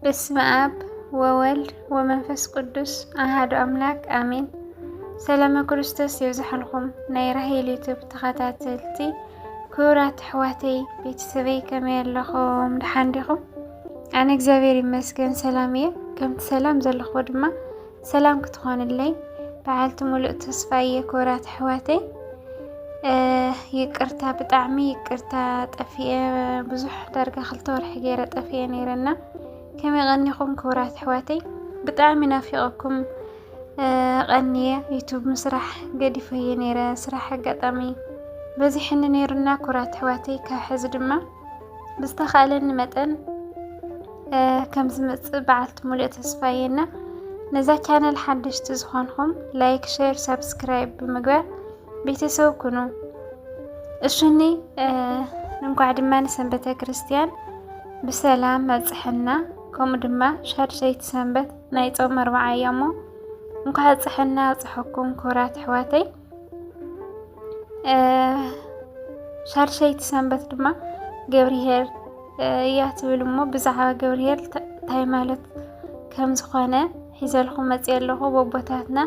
በስመ አብ ወወልድ ወመንፈስ ቅዱስ አሐዱ አምላክ አሜን። ሰላም ክርስቶስ ይብዛሕልኩም ናይ ራሄል ዩቲዩብ ተኸታተልቲ ክቡራት ኣሕዋተይ ቤተሰበይ ከመይ ኣለኹም? ደሓን ዲኹም? ኣነ እግዚአብሔር ይመስገን ሰላም እየ። ከምቲ ሰላም ዘለኹ ድማ ሰላም ክትኾንለይ በዓልቲ ሙሉእ ተስፋ እየ። ክቡራት ኣሕዋተይ ይቅርታ ብጣዕሚ ይቅርታ ጠፊአ ብዙሕ ዳርጋ 2 ወርሒ ገይረ ጠፊአ ነይረና። ከመይ ቀኒኹም ክቡራት ኣሕዋተይ? ብጣዕሚ ናፊቐኩም ቀኒየ ዩቲዩብ ምስራሕ ገዲፈ እየ ነይረ። ስራሕ ኣጋጣሚ በዚሕኒ ነይሩና ክቡራት ኣሕዋተይ። ካብ ሕዚ ድማ ብዝተኻእለኒ መጠን ከም ዝመፅእ በዓልቲ ሙሉእ ተስፋ እየና። ነዛ ቻነል ሓደሽቲ ዝኾንኩም ላይክ፣ ሼር፣ ሰብስክራይብ ብምግባር ቤተሰብ ኩኑ። እሱኒ እንኳዕ ድማ ንሰንበተ ክርስቲያን ብሰላም መፅሐና። ከምኡ ድማ ሻድሸይቲ ሰንበት ናይ ጾም 40 እያ እሞ እንኳዕ ፅሐና ፅሐኩም ክቡራት ኣሕዋተይ። ሻድሸይቲ ሰንበት ድማ ገብርሄር እያ ትብል እሞ ብዛዕባ ገብርሄር እንታይ ማለት ከም ዝኾነ ሒዘልኩም መፅእ ኣለኹ በቦታትና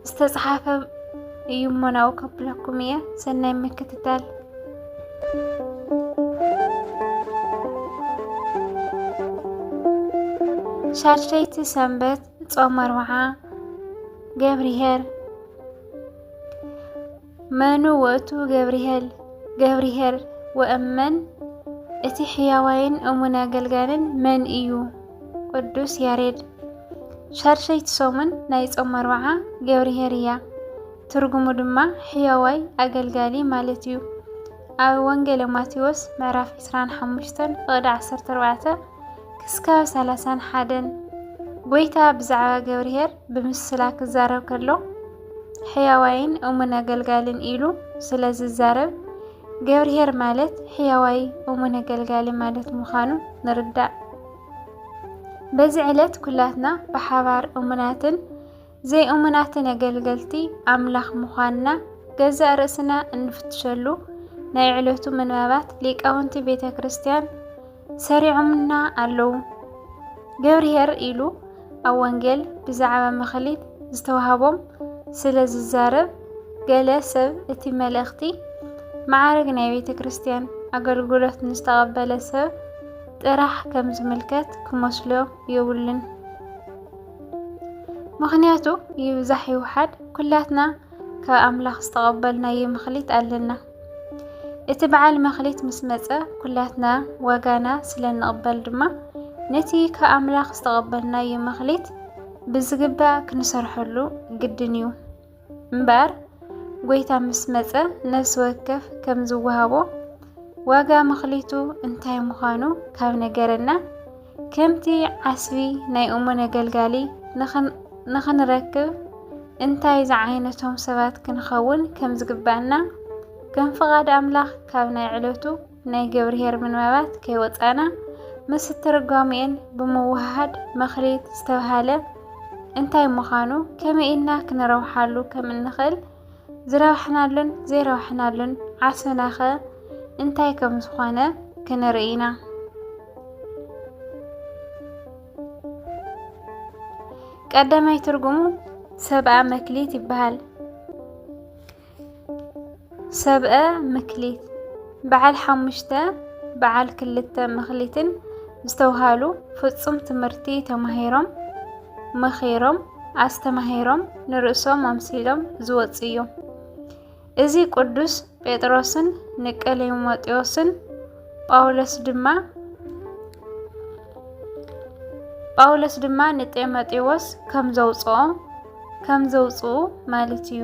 ዝተፅሓፈ እዩ እሞ ናብኡ ከብለኩም እየ። ሰናይ ምክትታል። ሻድሸይቲ ሰንበት ጾም 40 ገብርሄር መኑ ውእቱ ገብርሄር ወእመን እቲ ሕያዋይን እሙን ኣገልጋልን መን እዩ? ቅዱስ ያሬድ። ሻድሸይቲ ሰሙን ናይ ጾም 40 ገብርሄር እያ። ትርጉሙ ድማ ሕያዋይ ኣገልጋሊ ማለት እዩ። ኣብ ወንጌል ማቴዎስ ምዕራፍ 25 ቅዲ 14 ክስካብ 31 ጎይታ ብዛዕባ ገብርሄር ብምስላ ክዛረብ ከሎ ሕያዋይን እሙን ኣገልጋልን ኢሉ ስለ ዝዛረብ ገብርሄር ማለት ሕያዋይ እሙን ኣገልጋሊ ማለት ምዃኑ ንርዳእ። በዚ ዕለት ኩላትና ብሓባር እሙናትን ዘይእሙናትን ኣገልገልቲ ኣምላኽ ምዃንና ገዛእ ርእስና እንፍትሸሉ ናይ ዕለቱ ምንባባት ሊቃውንቲ ቤተ ክርስቲያን ሰሪዖምና ኣለዉ። ገብርሄር ኢሉ ኣብ ወንጌል ብዛዕባ መኽሊት ዝተዋህቦም ስለ ዝዛረብ ገለ ሰብ እቲ መልእኽቲ ማዕረግ ናይ ቤተ ክርስቲያን ኣገልግሎት ንዝተቐበለ ሰብ ጥራሕ ከም ዝምልከት ክመስሎ የብሉን። ምክንያቱ ይብዛሕ ይውሓድ ኩላትና ካብ ኣምላኽ ዝተቐበልናዮ መኽሊት ኣለና። እቲ በዓል መኽሊት ምስ መፀ ኩላትና ዋጋና ስለ ንቕበል ድማ ነቲ ካብ ኣምላኽ ዝተቐበልናዮ መኽሊት ብዝግባእ ክንሰርሐሉ ግድን እዩ እምበር ጎይታ ምስ መፀ ነፍሲ ወከፍ ከም ዝወሃቦ ዋጋ መኽሊቱ እንታይ ምዃኑ ካብ ነገረና ከምቲ ዓስቢ ናይ እሙን ኣገልጋሊ ንኽንረክብ እንታይ ዝዓይነቶም ሰባት ክንኸውን ከም ዝግባእና ከም ፍቓድ ኣምላኽ ካብ ናይ ዕለቱ ናይ ገብርሄር ምንባባት ከይወፃና ምስ ትርጓሜአን ብምውሃድ መኽሊት ዝተባሃለ እንታይ ምዃኑ ከመይ ኢልና ክንረብሓሉ ከም እንኽእል ዝረብሕናሉን ዘይረብሕናሉን ዓስናኸ እንታይ ከም ዝኾነ ክንርኢና። ቀዳማይ ትርጉሙ ሰብአ መክሊት ይበሃል። ሰብአ መክሊት በዓል 5 በዓል 2 መኽሊትን ዝተውሃሉ ፍጹም ትምህርቲ ተማሂሮም መኺሮም ኣስተማሂሮም ንርእሶም ኣምሲሎም ዝወፁ እዮም። እዚ ቅዱስ ጴጥሮስን ንቀሌሞጤዎስን ጳውሎስ ድማ ንጢሞቴዎስ ከም ዘውፅኡ ማለት እዩ።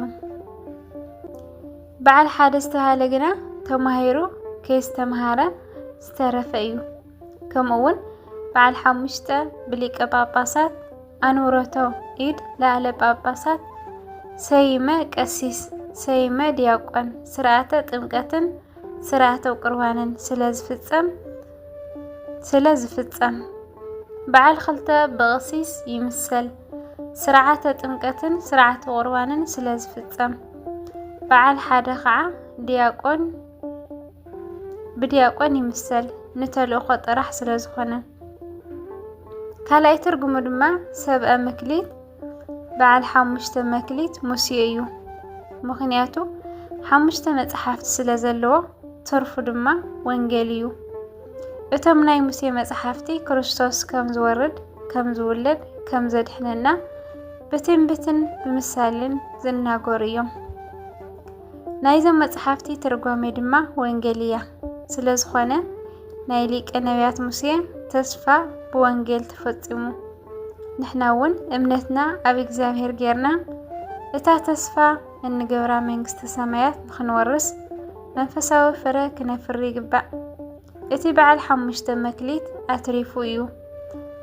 በዓል 1 ዝተባሃለ ግና ተማሂሩ ከይስተምሃረ ዝተረፈ እዩ። ከምኡውን በዓል 5 ብሊቀ ጳጳሳት ኣንብሮቶ ኢድ ላዕለ ጳጳሳት ሰይመ ቀሲስ ሰይመ ዲያቆን ስርዓተ ጥምቀትን ስርዓተ ቁርባንን ስለ ዝፍጸም በዓል 2 ብቐሲስ ይምሰል ስርዓተ ጥምቀትን ስርዓተ ቁርባንን ስለ ዝፍጸም በዓል 1 ከዓ ብዲያቆን ይምሰል ንተልእኾ ጥራሕ ስለ ዝኾነ ካልኣይ ትርጉሙ ድማ ሰብአ መክሊት በዓል 5 መክሊት ሙሴ እዩ። ምክንያቱ 5 መጽሓፍቲ ስለ ዘለዎ ትርፉ ድማ ወንጌል እዩ። እቶም ናይ ሙሴ መጽሓፍቲ ክርስቶስ ከም ዝወርድ ከም ዝውለድ ከም ዘድሕነና ብትንቢትን ብምሳሌን ዝናገሩ እዮም። ናይዞም መጽሓፍቲ ትርጓሜ ድማ ወንጌል እያ። ስለ ዝኾነ ናይ ሊቀ ነቢያት ሙሴ ተስፋ ብወንጌል ተፈጺሙ ንሕና እውን እምነትና ኣብ እግዚአብሔር ጌርና እታ ተስፋ እንገብራ መንግስተ ሰማያት ንኽንወርስ መንፈሳዊ ፍረ ክነፍሪ ይግባእ። እቲ በዓል 5 መክሊት ኣትሪፉ እዩ።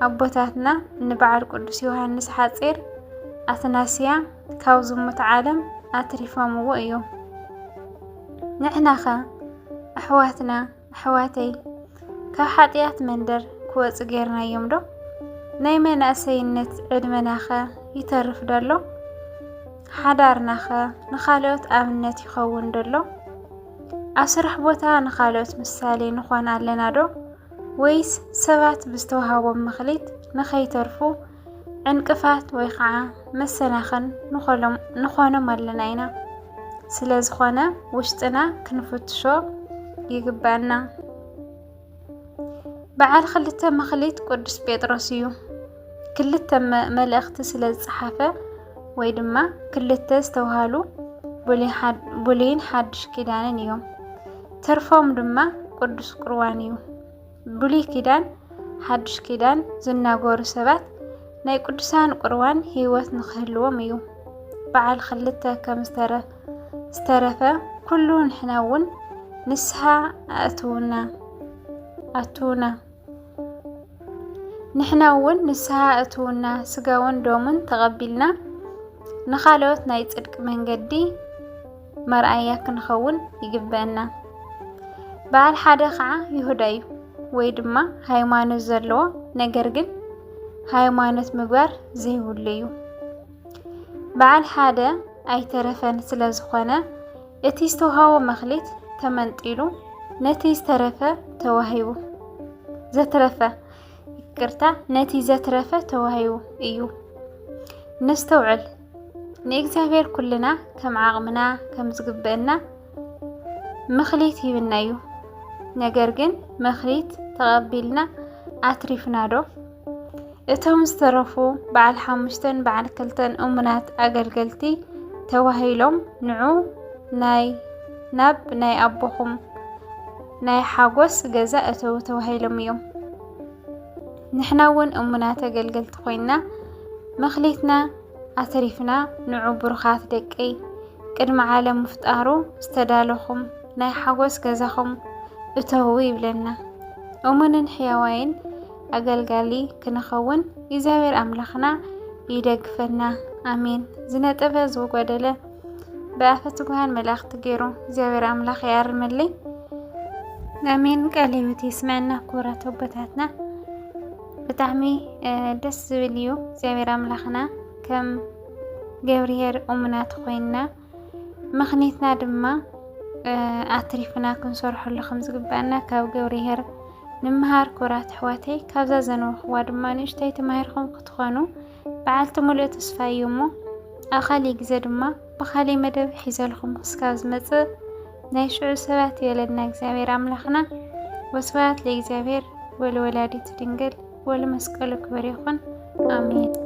ኣቦታትና ንበዓል ቅዱስ ዮሃንስ ሓጺር ኣትናስያ ካብ ዝሙት ዓለም ኣትሪፎምዎ እዮም። ንሕናኸ ኣሕዋትና ኣሕዋተይ ካብ ሓጢኣት መንደር ክወፅ ጌርናዮም ዶ? ናይ መናእሰይነት ዕድመናኸ ይተርፍ ደሎ? ሓዳርናኸ ንኻልኦት ኣብነት ይኸውን ደሎ? ኣብ ስራሕ ቦታ ንኻልኦት ምሳሌ ንኾን ኣለና ዶ? ወይስ ሰባት ብዝተዋሃቦም መክሊት ንኸይተርፉ ዕንቅፋት ወይ ከዓ መሰናኽን ንኾኖም ኣለና ኢና? ስለ ዝኾነ ውሽጥና ክንፍትሾ ይግባአና። በዓል 2 መክሊት ቅዱስ ጴጥሮስ እዩ። 2 መልእኽቲ ስለ ዝጸሓፈ ወይ ድማ 2 ዝተውሃሉ ብሉይን ሓድሽ ኪዳንን እዮም። ተርፎም ድማ ቅዱስ ቁርባን እዩ። ብሉይ ኪዳን ሓድሽ ኪዳን ዝናገሩ ሰባት ናይ ቅዱሳን ቁርባን ህይወት ንኽህልዎም እዩ። በዓል 2 ከም ዝተረፈ ኩሉ ንሕና እውን ንስሓ ኣትውና ንሕና እውን ንስሓ ኣትውና ስጋውን ደሙን ተቐቢልና ንኻልኦት ናይ ጽድቂ መንገዲ መርኣያ ክንኸውን ይግበአና። በዓል 1 ከዓ ይሁዳ እዩ ወይ ድማ ሃይማኖት ዘለዎ ነገር ግን ሃይማኖት ምግባር ዘይብሉ እዩ። በዓል 1 ኣይተረፈን ስለ ዝኾነ እቲ ዝተውሃቦ መክሊት ተመንጢሉ ነቲ ዝተረፈ ተዋሂቡ ነቲ ዘትረፈ ተዋሂቡ እዩ። ነስተውዕል ንእግዚአብሔር ኩልና ከም ዓቕምና ከም ዝግበአና መክሊት ሂብና እዩ። ነገር ግን መክሊት ተቐቢልና ኣትሪፍና ዶ? እቶም ዝተረፉ በዓል 5 በዓል 2 እሙናት ኣገልገልቲ ተዋሂሎም ናብ ናይ ኣቦኹም ናይ ሓጎስ ገዛ እተው ተዋሂሎም እዮም። ንሕና እውን እሙናት ኣገልገልቲ ኮይና መክሊትና ኣትሪፍና ንዑ ብሩኻት ደቀይ ቅድሚ ዓለም ምፍጣሩ ዝተዳለኹም ናይ ሓጎስ ገዛኹም እተው ይብለና። እሙንን ሕያዋይን ኣገልጋሊ ክንኸውን እግዚአብሔር ኣምላኽና ይደግፈና። አሜን። ዝነጥበ ዝጎደለ በአፈት ጉሃን መላእክት ገይሩ እግዚአብሔር አምላኽ ያርመልኝ። አሜን። ቃል ሕይወት ይስመዐና። ክቡራት ኣቦታትና ብጣዕሚ ደስ ዝብል እዩ። እግዚአብሔር ኣምላኽና ከም ገብርሄር እሙናት ኮይና ምኽኒትና ድማ ኣትሪፍና ክንሰርሐሉ ከም ዝግባአና ካብ ገብርሄር ንምሃር። ክቡራት ኣሕዋተይ ካብዛ ዘንበኽዋ ድማ ንእሽተይ ተማሂርኩም ክትኾኑ በዓልቲ ሙሉእ ተስፋ እዩ እሞ ኣብ ካሊእ ግዜ ድማ ብካሊእ መደብ ሒዘልኩም ክስካብ ዝመፅእ ናይ ሽዑ ሰባት የለና እግዚአብሔር ኣምላኽና። ወስብሐት ለእግዚአብሔር ወለወላዲቱ ድንግል ወለመስቀሉ ክቡር ይኹን። አሜን።